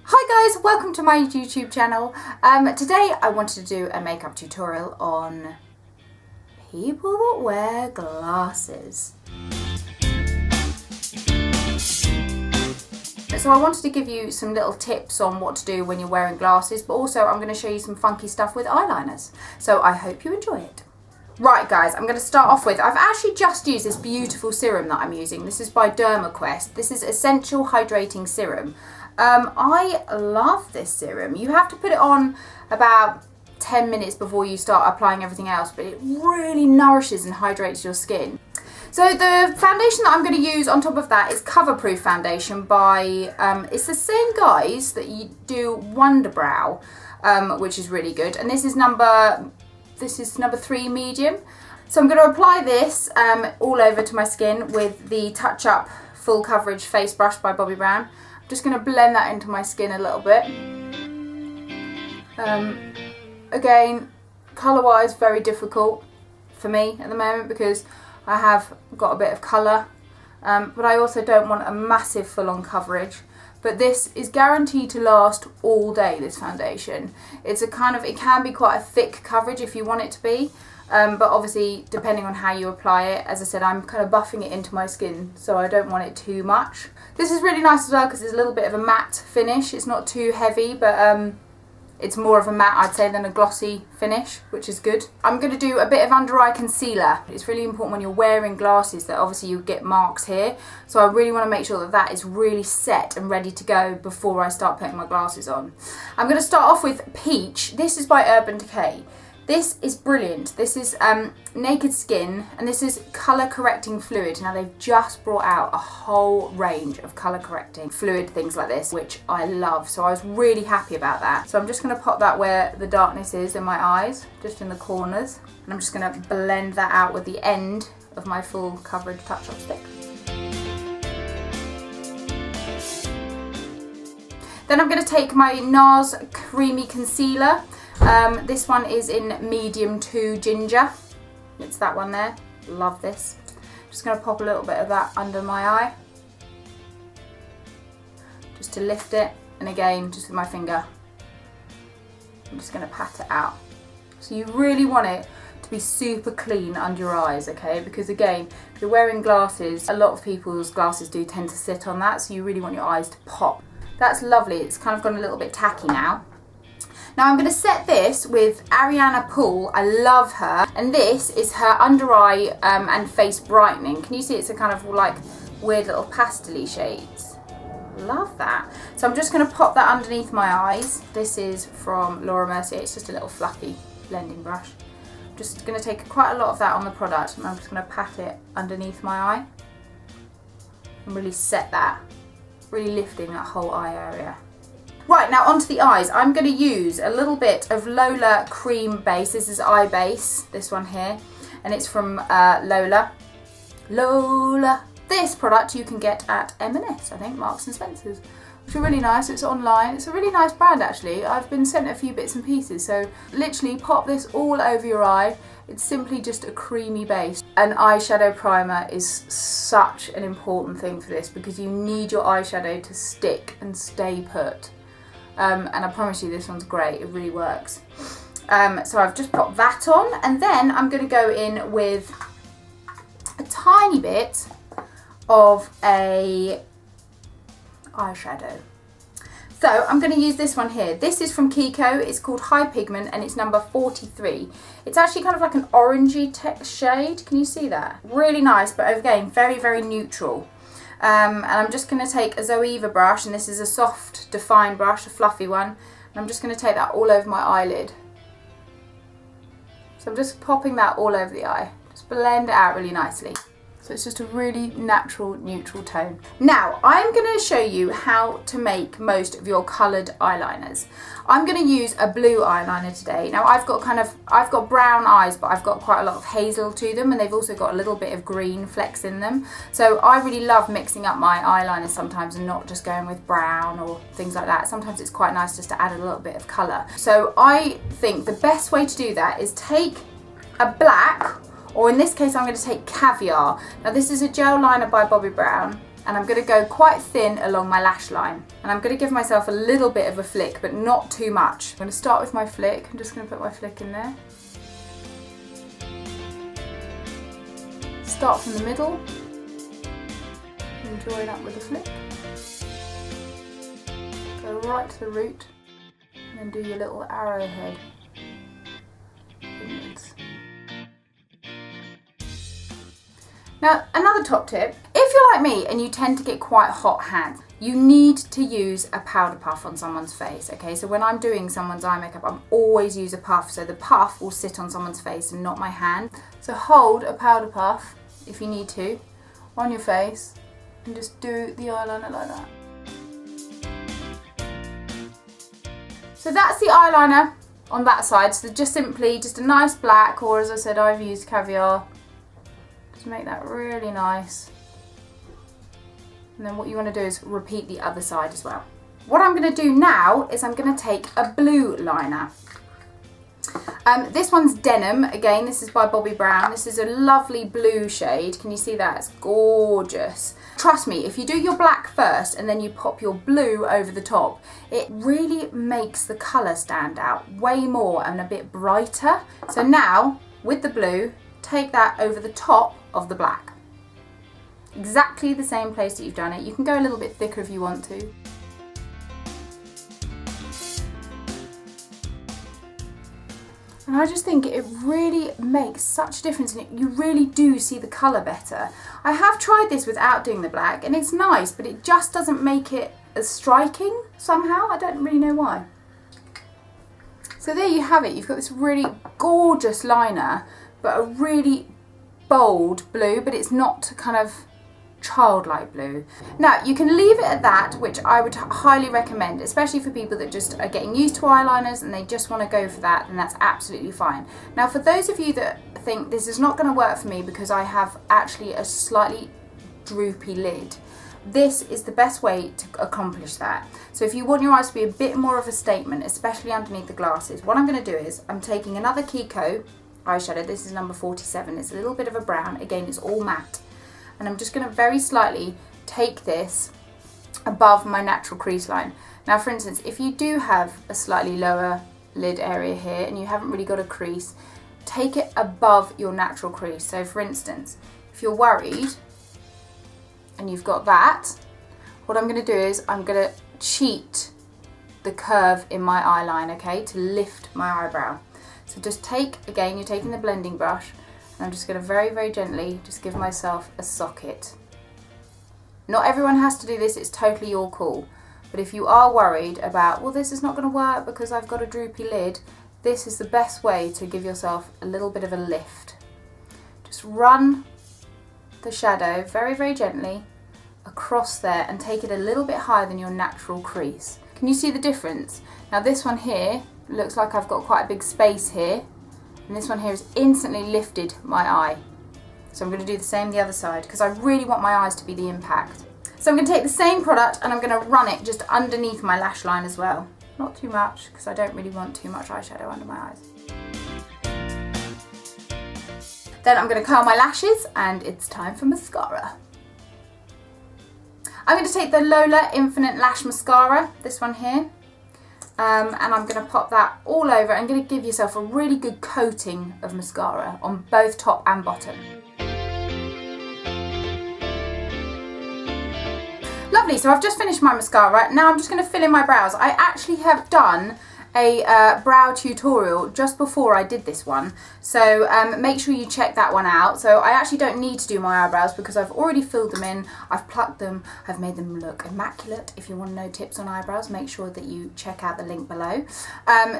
Hi guys, welcome to my YouTube channel. Today I wanted to do a makeup tutorial on people that wear glasses. So I wanted to give you some little tips on what to do when you're wearing glasses, but also I'm going to show you some funky stuff with eyeliners. So I hope you enjoy it. Right guys, I'm going to start off with, I've actually just used this beautiful serum that I'm using. This is by DermaQuest. This is Essential Hydrating Serum. I love this serum. You have to put it on about 10 minutes before you start applying everything else, but it really nourishes and hydrates your skin. So the foundation that I'm going to use on top of that is Coverproof Foundation by, it's the same guys that you do Wonder Brow, which is really good. And this is number 3 medium. So I'm going to apply this all over to my skin with the Touch Up Full Coverage Face Brush by Bobbi Brown. I'm just going to blend that into my skin a little bit. Again, colour-wise, very difficult for me at the moment because I have got a bit of colour, but I also don't want a massive full-on coverage. But this is guaranteed to last all day, this foundation. It's a kind of, it can be quite a thick coverage if you want it to be, but obviously depending on how you apply it, as I said, I'm kind of buffing it into my skin, so I don't want it too much. This is really nice as well because it's a little bit of a matte finish. It's not too heavy, but it's more of a matte, I'd say, than a glossy finish, which is good. I'm going to do a bit of under eye concealer. It's really important when you're wearing glasses that obviously you get marks here. So I really want to make sure that that is really set and ready to go before I start putting my glasses on. I'm going to start off with Peach. This is by Urban Decay. This is brilliant. This is Naked Skin, and this is colour correcting fluid. Now they've just brought out a whole range of colour correcting fluid things like this, which I love. So I was really happy about that. So I'm just going to pop that where the darkness is in my eyes, just in the corners. And I'm just going to blend that out with the end of my full coverage touch up stick. Then I'm going to take my NARS Creamy Concealer. This one is in medium 2 ginger. It's that one there. Love this. Just going to pop a little bit of that under my eye, just to lift it, and again just with my finger I'm just going to pat it out. So you really want it to be super clean under your eyes, okay, because again, if you're wearing glasses, a lot of people's glasses do tend to sit on that, so you really want your eyes to pop. That's lovely. It's kind of gone a little bit tacky now. Now I'm going to set this with Ariana Poole. I love her. And this is her under eye and face brightening. Can you see it's a kind of like weird little pastel-y shades? Love that. So I'm just going to pop that underneath my eyes. This is from Laura Mercier. It's just a little fluffy blending brush. I'm just going to take quite a lot of that on the product and I'm just going to pat it underneath my eye and really set that, really lifting that whole eye area. Right, now onto the eyes. I'm going to use a little bit of Lola Cream Base. This is Eye Base, this one here, and it's from Lola. This product you can get at M&S, I think, Marks and Spencer's, which are really nice. It's online. It's a really nice brand actually. I've been sent a few bits and pieces, so literally pop this all over your eye. It's simply just a creamy base. An eyeshadow primer is such an important thing for this because you need your eyeshadow to stick and stay put. And I promise you this one's great, it really works. So I've just popped that on, and then I'm going to go in with a tiny bit of a eyeshadow. So I'm going to use this one here. This is from Kiko, it's called High Pigment and it's number 43. It's actually kind of like an orangey shade, can you see that? Really nice, but again, very, very neutral. And I'm just going to take a Zoeva brush, and this is a soft, defined brush, a fluffy one, and I'm just going to take that all over my eyelid. So I'm just popping that all over the eye, just blend it out really nicely. So it's just a really natural, neutral tone. Now, I'm going to show you how to make most of your coloured eyeliners. I'm going to use a blue eyeliner today. Now, I've got brown eyes, but I've got quite a lot of hazel to them, and they've also got a little bit of green flecks in them. So I really love mixing up my eyeliners sometimes and not just going with brown or things like that. Sometimes it's quite nice just to add a little bit of colour. So I think the best way to do that is take a black, or in this case I'm going to take Caviar. Now this is a gel liner by Bobbi Brown, and I'm going to go quite thin along my lash line. And I'm going to give myself a little bit of a flick, but not too much. I'm going to start with my flick. I'm just going to put my flick in there. Start from the middle and join up with the flick. Go right to the root and then do your little arrowhead inwards. Now, another top tip, if you're like me and you tend to get quite hot hands, you need to use a powder puff on someone's face, okay? So when I'm doing someone's eye makeup, I'm always use a puff, so the puff will sit on someone's face and not my hand. So hold a powder puff, if you need to, on your face and just do the eyeliner like that. So that's the eyeliner on that side, so just simply just a nice black, or as I said, I've used Caviar. Just make that really nice. And then what you want to do is repeat the other side as well. What I'm going to do now is I'm going to take a blue liner. This one's Denim. Again, this is by Bobbi Brown. This is a lovely blue shade. Can you see that? It's gorgeous. Trust me, if you do your black first and then you pop your blue over the top, it really makes the colour stand out way more and a bit brighter. So now, with the blue, take that over the top of the black. Exactly the same place that you've done it. You can go a little bit thicker if you want to. And I just think it really makes such a difference, and you really do see the colour better. I have tried this without doing the black and it's nice, but it just doesn't make it as striking somehow. I don't really know why. So there you have it. You've got this really gorgeous liner, but a really bold blue, but it's not kind of childlike blue. Now you can leave it at that, which I would highly recommend, especially for people that just are getting used to eyeliners and they just want to go for that, then that's absolutely fine. Now for those of you that think this is not going to work for me because I have actually a slightly droopy lid, this is the best way to accomplish that. So if you want your eyes to be a bit more of a statement, especially underneath the glasses, what I'm going to do is I'm taking another Kiko eyeshadow. This is number 47. It's a little bit of a brown. Again, it's all matte. And I'm just going to very slightly take this above my natural crease line. Now for instance, if you do have a slightly lower lid area here and you haven't really got a crease, take it above your natural crease. So for instance, if you're worried and you've got that, what I'm going to do is I'm going to cheat the curve in my eyeline, okay, to lift my eyebrow. So just take, again, you're taking the blending brush, and I'm just going to very, very gently just give myself a socket. Not everyone has to do this, it's totally your call. But if you are worried about, well, this is not going to work because I've got a droopy lid, this is the best way to give yourself a little bit of a lift. Just run the shadow very, very gently across there and take it a little bit higher than your natural crease. Can you see the difference? Now this one here looks like I've got quite a big space here, and this one here has instantly lifted my eye. So I'm going to do the same the other side because I really want my eyes to be the impact. So I'm going to take the same product and I'm going to run it just underneath my lash line as well. Not too much because I don't really want too much eyeshadow under my eyes. Then I'm going to curl my lashes and it's time for mascara. I'm going to take the Lola Infinite Lash Mascara, this one here. And I'm going to pop that all over. I'm going to give yourself a really good coating of mascara on both top and bottom. Lovely, so I've just finished my mascara. Now I'm just going to fill in my brows. I actually have done a brow tutorial just before I did this one, so make sure you check that one out. So I actually don't need to do my eyebrows because I've already filled them in, I've plucked them, I've made them look immaculate. If you want to know tips on eyebrows, make sure that you check out the link below.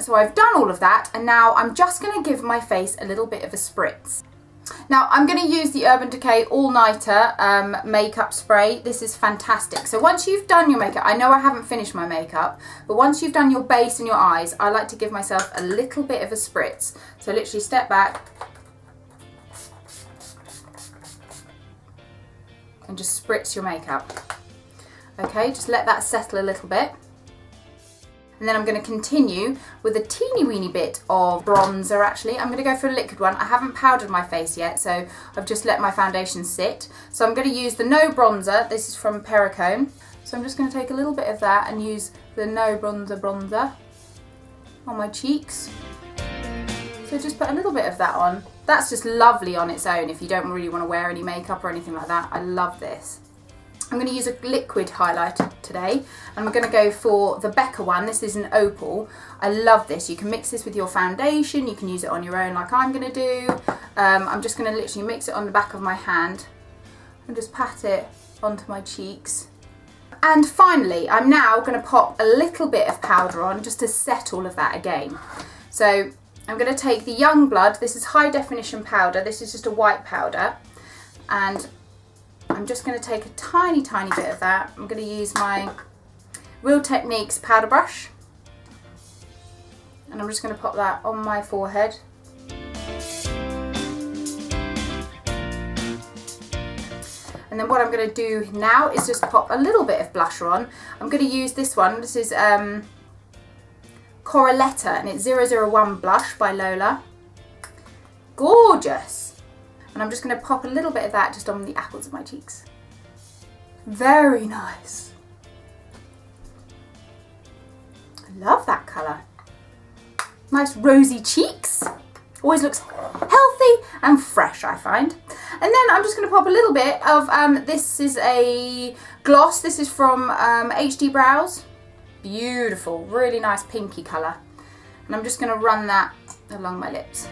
So I've done all of that, and now I'm just going to give my face a little bit of a spritz. Now I'm going to use the Urban Decay All Nighter makeup spray. This is fantastic. So once you've done your makeup, I know I haven't finished my makeup, but once you've done your base and your eyes, I like to give myself a little bit of a spritz. So literally step back and just spritz your makeup. Okay, just let that settle a little bit. And then I'm going to continue with a teeny weeny bit of bronzer actually. I'm going to go for a liquid one. I haven't powdered my face yet, so I've just let my foundation sit. So I'm going to use the No Bronzer. This is from Perricone. So I'm just going to take a little bit of that and use the No Bronzer on my cheeks. So just put a little bit of that on. That's just lovely on its own if you don't really want to wear any makeup or anything like that. I love this. I'm going to use a liquid highlighter today, and I'm going to go for the Becca one. This is an opal. I love this. You can mix this with your foundation. You can use it on your own like I'm going to do. I'm just going to literally mix it on the back of my hand and just pat it onto my cheeks. And finally, I'm now going to pop a little bit of powder on just to set all of that again. So I'm going to take the Youngblood. This is high definition powder. This is just a white powder, and I'm just going to take a tiny bit of that. I'm going to use my Real Techniques powder brush, and I'm just going to pop that on my forehead. And then what I'm going to do now is just pop a little bit of blusher on. I'm going to use this one. This is Coraletta, and it's 001 Blush by Lola. Gorgeous! And I'm just going to pop a little bit of that just on the apples of my cheeks. Very nice. I love that colour. Nice rosy cheeks. Always looks healthy and fresh, I find. And then I'm just going to pop a little bit of, this is a gloss. This is from HD Brows. Beautiful, really nice pinky colour. And I'm just going to run that along my lips.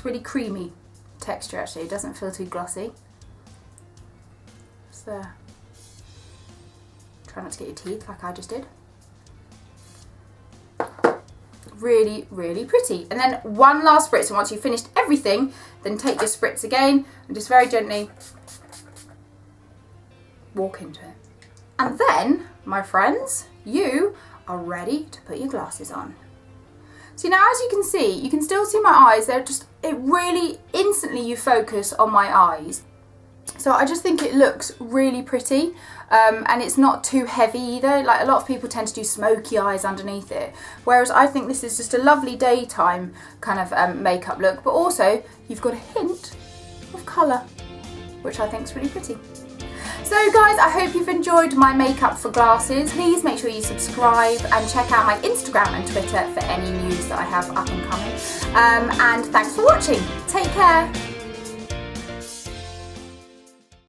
Really creamy texture actually, it doesn't feel too glossy. So try not to get your teeth like I just did. Really pretty. And then one last spritz, and once you've finished everything, then take your spritz again and just very gently walk into it. And then, my friends, you are ready to put your glasses on. So now, as you can still see my eyes. They're just, it really instantly you focus on my eyes. So I just think it looks really pretty, and it's not too heavy either. Like a lot of people tend to do smoky eyes underneath it, whereas I think this is just a lovely daytime kind of makeup look, but also you've got a hint of colour, which I think is really pretty. So guys, I hope you've enjoyed my makeup for glasses. Please make sure you subscribe and check out my Instagram and Twitter for any news that I have up and coming. And thanks for watching. Take care.